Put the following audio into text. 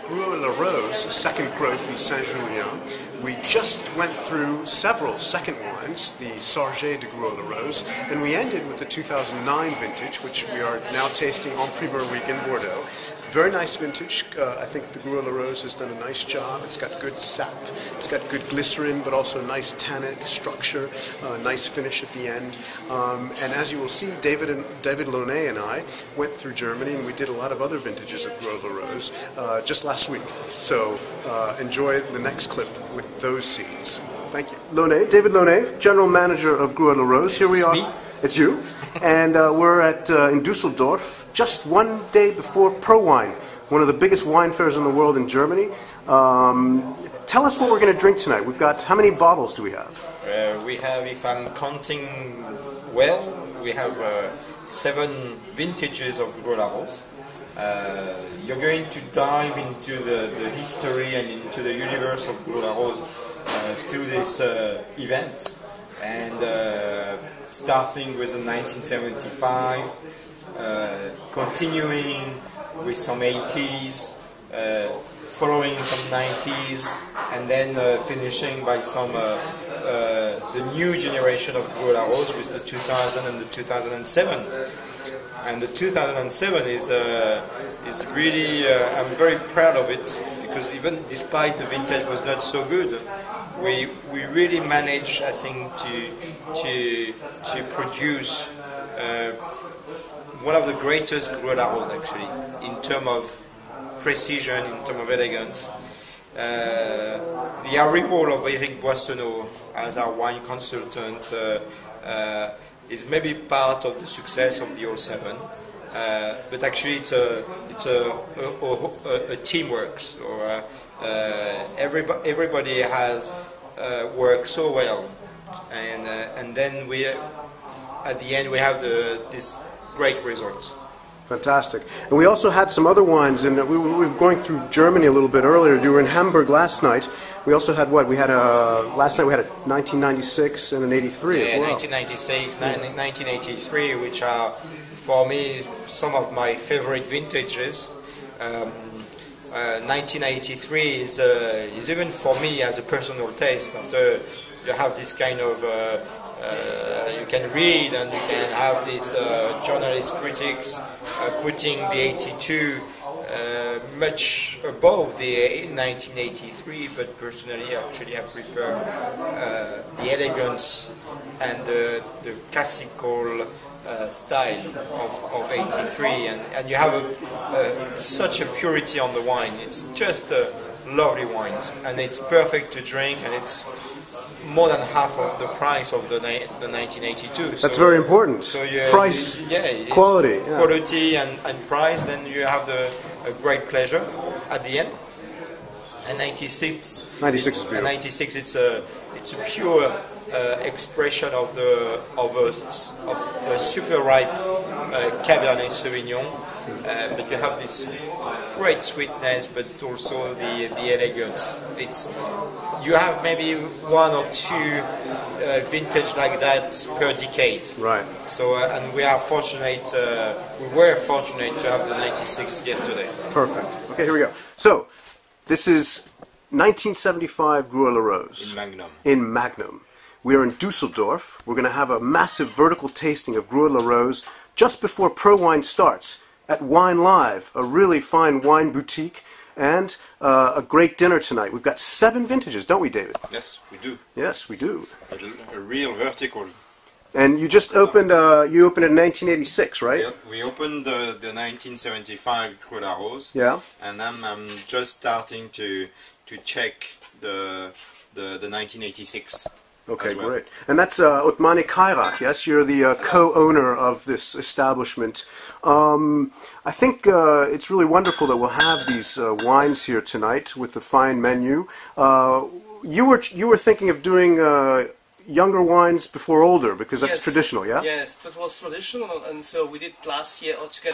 Gruaud Larose, a second growth in Saint-Julien. We just went through several second wines, the Sarget de Gruaud Larose, and we ended with the 2009 vintage, which we are now tasting en primeur week in Bordeaux. Very nice vintage. I think the Gruaud Larose has done a nice job. It's got good sap, it's got good glycerin, but also nice tannic structure, nice finish at the end. And as you will see, David Launay and I went through Germany, and we did a lot of other vintages of Gruaud Larose just last week. So enjoy the next clip with those scenes. Thank you. Launay, David Launay, General Manager of Gruaud Larose. Here we are. Me. It's you. And we're in Dusseldorf, just one day before Pro Wine, one of the biggest wine fairs in the world in Germany. Tell us what we're going to drink tonight. We've got, how many bottles do we have? We have, if I'm counting well, we have 7 vintages of Gruaud Larose. You're going to dive into the history and into the universe of Gruaud Larose through this event. And starting with the 1975, continuing with some 80s, following some 90s, and then finishing by some the new generation of Gruaud Larose with the 2000 and the 2007. And the 2007 is really, I'm very proud of it, because even despite the vintage was not so good, we really managed, I think, to produce one of the greatest Gruaud Larose, actually, in terms of precision, in terms of elegance. The arrival of Eric Boissonneau as our wine consultant is maybe part of the success of the 07. But actually it's a teamwork. So everybody has worked so well, and then we at the end we have this great result. Fantastic. And we also had some other wines, and we were going through Germany a little bit earlier. You were in Hamburg last night. We also had what? We had last night we had a 1996 and an 83 as well. 1996, 1983, which are for me some of my favorite vintages. 1983 is even for me as a personal taste. After you have this kind of you can read and you can have these journalist critics putting the 82 much above the 1983, but personally actually I prefer the elegance and the classical style of 83, and you have such a purity on the wine. It's just lovely wines, and it's perfect to drink, and it's more than half of the price of the 1982. That's very important. So price, quality. Yeah. Quality and price, then you have a great pleasure at the end. And 96 it's a pure expression of a super ripe Cabernet Sauvignon, but you have this great sweetness, but also the elegance. You have maybe 1 or 2 vintage like that per decade. Right. So and we are fortunate. We were fortunate to have the 96 yesterday. Perfect. Okay, here we go. So this is 1975 Gruaud Larose. In Magnum. In Magnum. We are in Dusseldorf. We're going to have a massive vertical tasting of Gruaud Larose just before Pro Wine starts at Wine Live, a really fine wine boutique, and a great dinner tonight. We've got 7 vintages, don't we, David? Yes, we do. Yes, we do. A real vertical. And you just opened, you opened in 1986, right? Yeah, we opened the 1975 Gruaud Larose. Yeah. And I'm just starting to check the 1986. Okay, well. Great. And that's Othmane Kairak, yes? You're the co-owner of this establishment. I think it's really wonderful that we'll have these wines here tonight with the fine menu. You were thinking of doing younger wines before older, because that's traditional, yeah? Yes, that was traditional, and so we did last year altogether.